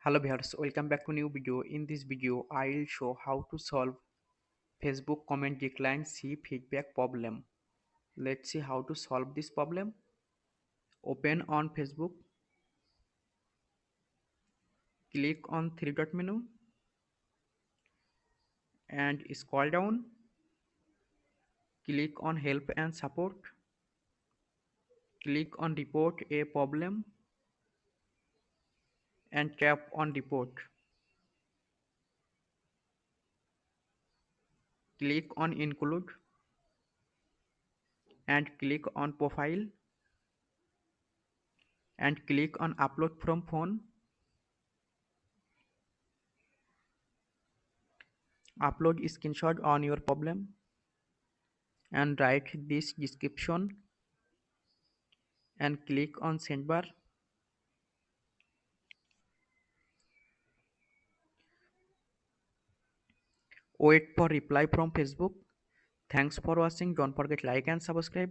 Hello viewers, welcome back to new video. In this video, I'll show how to solve Facebook comment decline C feedback problem. Let's see how to solve this problem. Open on Facebook, click on three dot menu and scroll down. Click on help and support. Click on report a problem and tap on report. Click on include and click on profile and click on upload from phone. Upload screenshot on your problem and write this description and click on send bar. Wait for reply from Facebook. Thanks for watching. Don't forget like and subscribe.